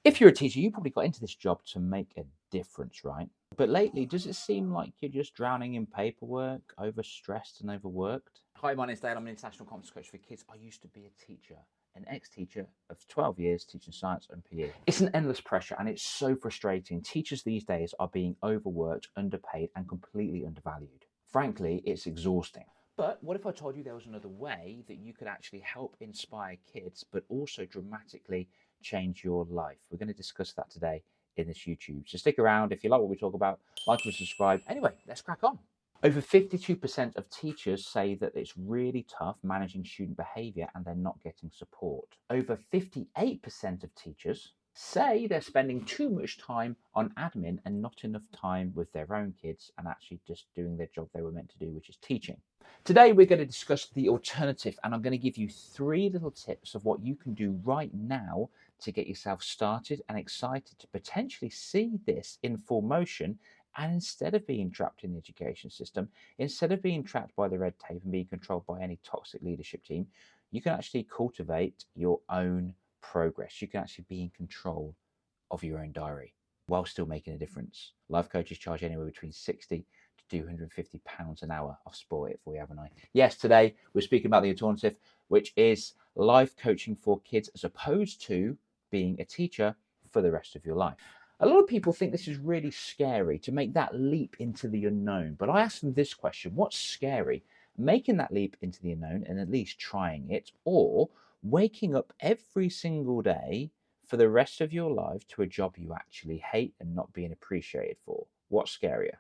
If you're a teacher, you probably got into this job to make a difference, right? But lately, does it seem like you're just drowning in paperwork, overstressed and overworked? Hi, my name's Dale. I'm an international competence coach for kids. I used to be a teacher, an ex-teacher of 12 years teaching science and PE. It's an endless pressure and it's so frustrating. Teachers these days are being overworked, underpaid and completely undervalued. Frankly, it's exhausting. But what if I told you there was another way that you could actually help inspire kids, but also dramatically change your life? We're going to discuss that today in this YouTube. So stick around. If you like what we talk about, like and subscribe. Anyway, let's crack on. Over 52% of teachers say that it's really tough managing student behaviour and they're not getting support. Over 58% of teachers say they're spending too much time on admin and not enough time with their own kids and actually just doing their job they were meant to do, which is teaching. Today, we're going to discuss the alternative, and I'm going to give you 3 little tips of what you can do right now to get yourself started and excited to potentially see this in full motion. And instead of being trapped in the education system, instead of being trapped by the red tape and being controlled by any toxic leadership team, you can actually cultivate your own progress. You can actually be in control of your own diary while still making a difference. Life coaches charge anywhere between 60 to £250 an hour. I've spoiled it for you, haven't I? Yes, today we're speaking about the alternative, which is life coaching for kids as opposed to being a teacher for the rest of your life. A lot of people think this is really scary to make that leap into the unknown. But I ask them this question: what's scary? Making that leap into the unknown and at least trying it, or waking up every single day for the rest of your life to a job you actually hate and not being appreciated for? What's scarier?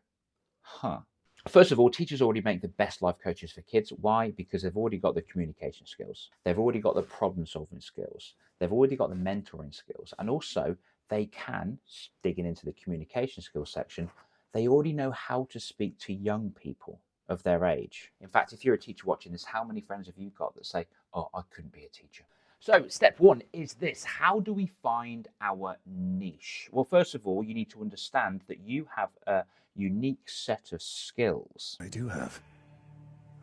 First of all, teachers already make the best life coaches for kids. Why? Because they've already got the communication skills. They've already got the problem solving skills. They've already got the mentoring skills. And also, they can, digging into the communication skills section, they already know how to speak to young people of their age. In fact, if you're a teacher watching this, how many friends have you got that say, oh, I couldn't be a teacher? So step 1 is this: how do we find our niche? Well, first of all, you need to understand that you have a unique set of skills I do have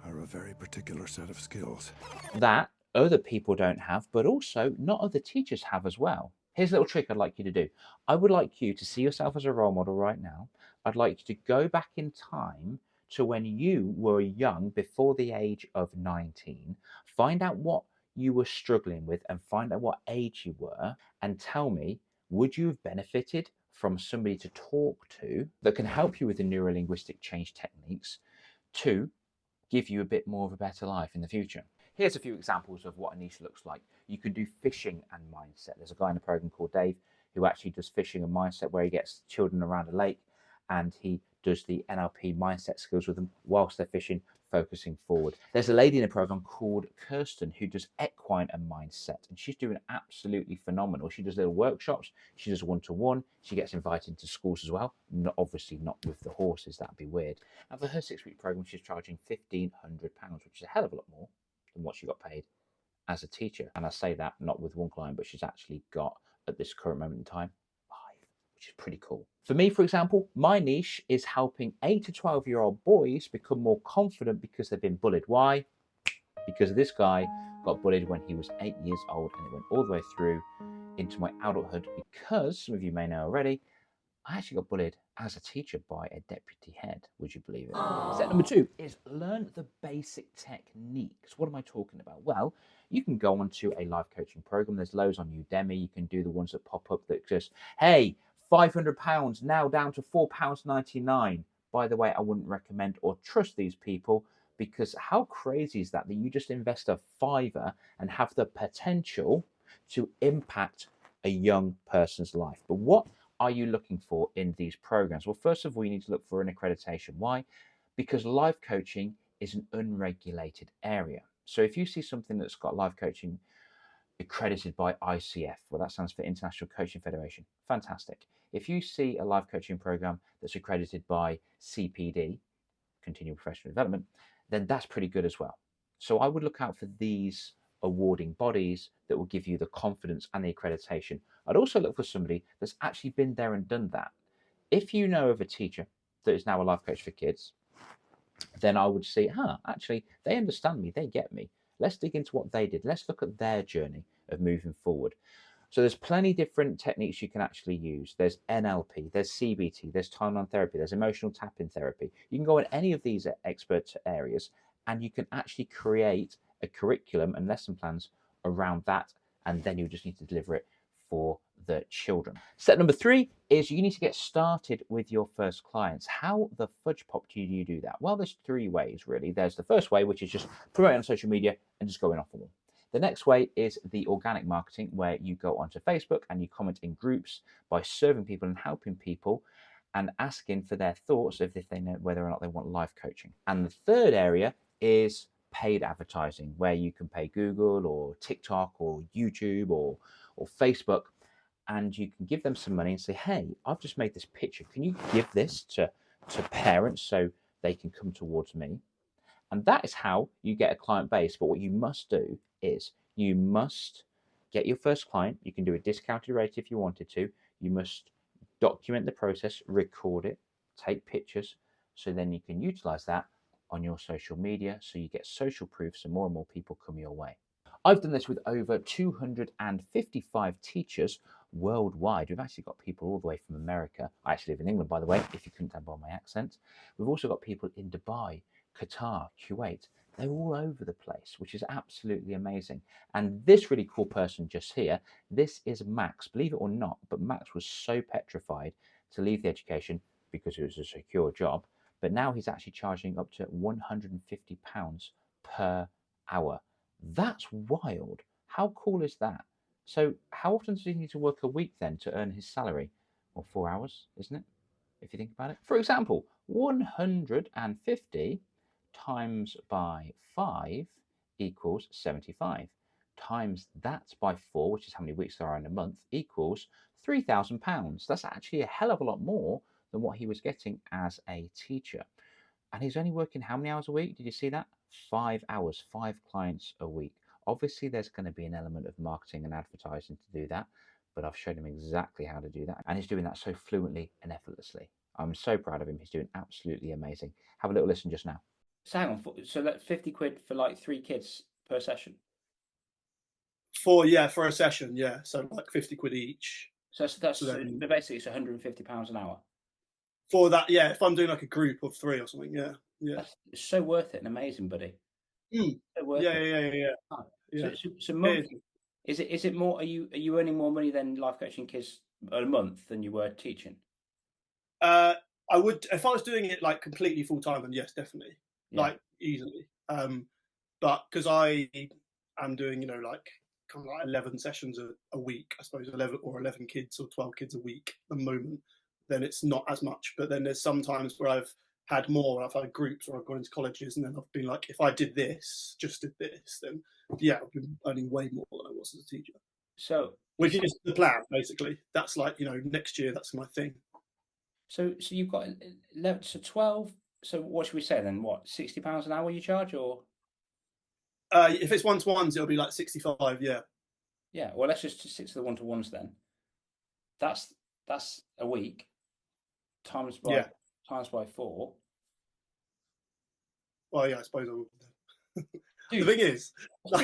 are a very particular set of skills that other people don't have, but also not other teachers have as well. Here's a little trick I'd like you to do. I would like you to see yourself as a role model right now. I'd like you to go back in time to when you were young, before the age of 19, find out what you were struggling with and find out what age you were, and tell me, would you have benefited from somebody to talk to that can help you with the neurolinguistic change techniques to give you a bit more of a better life in the future? Here's a few examples of what a niche looks like. You can do fishing and mindset. There's a guy in the program called Dave who actually does fishing and mindset, where he gets children around a lake and he does the NLP mindset skills with them whilst they're fishing, focusing forward. There's a lady in the program called Kirsten who does equine and mindset, and she's doing absolutely phenomenal. She does little workshops, she does one-to-one, she gets invited to schools as well. Obviously not with the horses, that'd be weird. And for her 6-week program, she's charging £1,500, which is a hell of a lot more than what she got paid as a teacher. And I say that not with one client, but she's actually got, at this current moment in time, 5, which is pretty cool. For me, for example, my niche is helping 8 to 12-year-old boys become more confident because they've been bullied. Why? Because this guy got bullied when he was 8 years old, and it went all the way through into my adulthood, because some of you may know already, I actually got bullied as a teacher by a deputy head. Would you believe it? Aww. Step number 2 is learn the basic techniques. What am I talking about? Well, you can go onto a life coaching program. There's loads on Udemy. You can do the ones that pop up that just, hey, £500 now down to £4.99. By the way, I wouldn't recommend or trust these people, because how crazy is that you just invest a fiver and have the potential to impact a young person's life? But what are you looking for in these programs? Well, first of all, you need to look for an accreditation. Why? Because life coaching is an unregulated area. So if you see something that's got life coaching accredited by ICF, well, that stands for International Coaching Federation, fantastic. If you see a life coaching program that's accredited by CPD, Continual Professional Development, then that's pretty good as well. So I would look out for these awarding bodies that will give you the confidence and the accreditation. I'd also look for somebody that's actually been there and done that. If you know of a teacher that is now a life coach for kids, then I would say, actually, they understand me, they get me. Let's dig into what they did. Let's look at their journey of moving forward. So there's plenty different techniques you can actually use. There's NLP, there's CBT, there's timeline therapy, there's emotional tapping therapy. You can go in any of these expert areas and you can actually create a curriculum and lesson plans around that. And then you just need to deliver it for the children. Step number 3 is you need to get started with your first clients. How the fudge pop do you do that? Well, there's 3 ways really. There's the first way, which is just promoting on social media and just going off them all. The next way is the organic marketing, where you go onto Facebook and you comment in groups by serving people and helping people and asking for their thoughts if they know whether or not they want life coaching. And the third area is paid advertising, where you can pay Google or TikTok or YouTube or Facebook, and you can give them some money and say, hey, I've just made this picture. Can you give this to parents so they can come towards me? And that is how you get a client base. But what you must do is you must get your first client. You can do a discounted rate if you wanted to. You must document the process, record it, take pictures, so then you can utilize that on your social media, so you get social proof so more and more people come your way. I've done this with over 255 teachers worldwide. We've actually got people all the way from America. I actually live in England, by the way, if you couldn't tell by my accent. We've also got people in Dubai, Qatar, Kuwait. They're all over the place, which is absolutely amazing. And this really cool person just here, this is Max. Believe it or not, but Max was so petrified to leave the education because it was a secure job. But now he's actually charging up to £150 per hour. That's wild. How cool is that? So how often does he need to work a week then to earn his salary? Well, 4 hours, isn't it? If you think about it. For example, 150 times by 5 equals 75. Times that by 4, which is how many weeks there are in a month, equals £3,000. That's actually a hell of a lot more than what he was getting as a teacher. And he's only working how many hours a week? Did you see that? 5 hours, 5 clients a week. Obviously, there's going to be an element of marketing and advertising to do that, but I've shown him exactly how to do that. And he's doing that so fluently and effortlessly. I'm so proud of him. He's doing absolutely amazing. Have a little listen just now. So hang on, so that's 50 quid for like 3 kids per session? For a session, yeah. So like 50 quid each. So basically it's £150 an hour. For that, yeah. If I'm doing like a group of 3 or something, yeah. That's so worth it and amazing, buddy. So worth it. Yeah. So monthly, is it more? Are you earning more money than life coaching kids a month than you were teaching? I would, if I was doing it like completely full time, then yes, definitely, like easily. But because I am doing, like kind of like 11 sessions a week, I suppose 11 kids or 12 kids a week at the moment, then it's not as much. But then there's some times where I've had more, I've had groups or I've gone into colleges and then I've been like, if I did this, then yeah, I've been earning way more than I was as a teacher. So which is the plan, basically. That's like, next year, that's my thing. So you've got 11, so 12. So what should we say then? What, £60 an hour you charge, or? If it's one-to-ones, it'll be like 65. Yeah. Yeah. Well, let's just stick to the one-to-ones then. That's a week times by 4. Well, yeah, I suppose I would. Dude, the thing is, So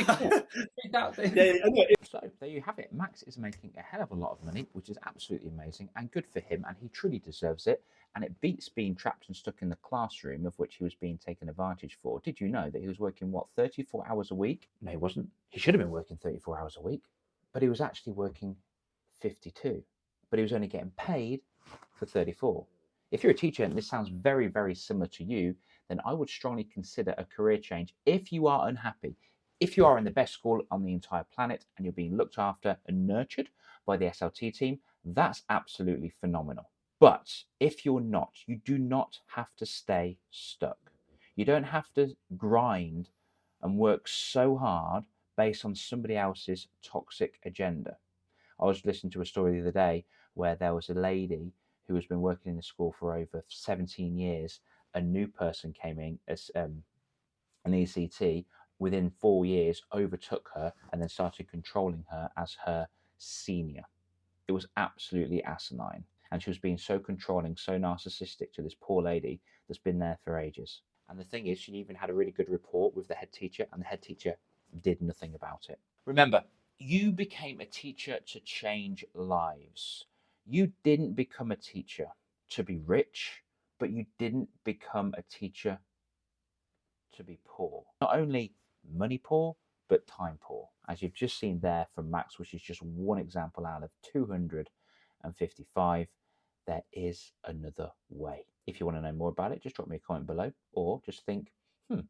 there you have it. Max is making a hell of a lot of money, which is absolutely amazing and good for him, and he truly deserves it. And it beats being trapped and stuck in the classroom, of which he was being taken advantage for. Did you know that he was working 34 hours a week? No, he wasn't. He should have been working 34 hours a week, but he was actually working 52. But he was only getting paid for 34. If you're a teacher and this sounds very, very similar to you, then I would strongly consider a career change if you are unhappy. If you are in the best school on the entire planet and you're being looked after and nurtured by the SLT team, that's absolutely phenomenal. But if you're not, you do not have to stay stuck. You don't have to grind and work so hard based on somebody else's toxic agenda. I was listening to a story the other day where there was a lady who has been working in the school for over 17 years. A new person came in as an ECT, within 4 years overtook her and then started controlling her as her senior. It was absolutely asinine. And she was being so controlling, so narcissistic to this poor lady that's been there for ages. And the thing is, she even had a really good rapport with the head teacher, and the head teacher did nothing about it. Remember, You became a teacher to change lives. You didn't become a teacher to be rich, but you didn't become a teacher to be poor. Not only money poor, but time poor, as you've just seen there from Max, which is just one example out of 255. There is another way. If you want to know more about it, just drop me a comment below, or just think, can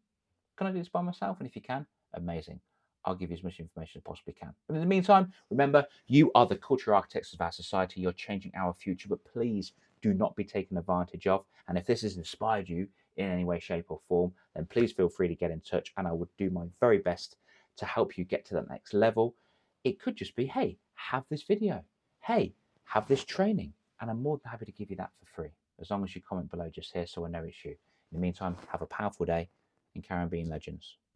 I do this by myself? And if you can, amazing. I'll give you as much information as I possibly can. But in the meantime, remember, you are the cultural architects of our society. You're changing our future, but please do not be taken advantage of. And if this has inspired you in any way, shape, or form, then please feel free to get in touch, and I would do my very best to help you get to that next level. It could just be, hey, have this video. Hey, have this training. And I'm more than happy to give you that for free, as long as you comment below just here so I know it's you. In the meantime, have a powerful day and carry on being legends.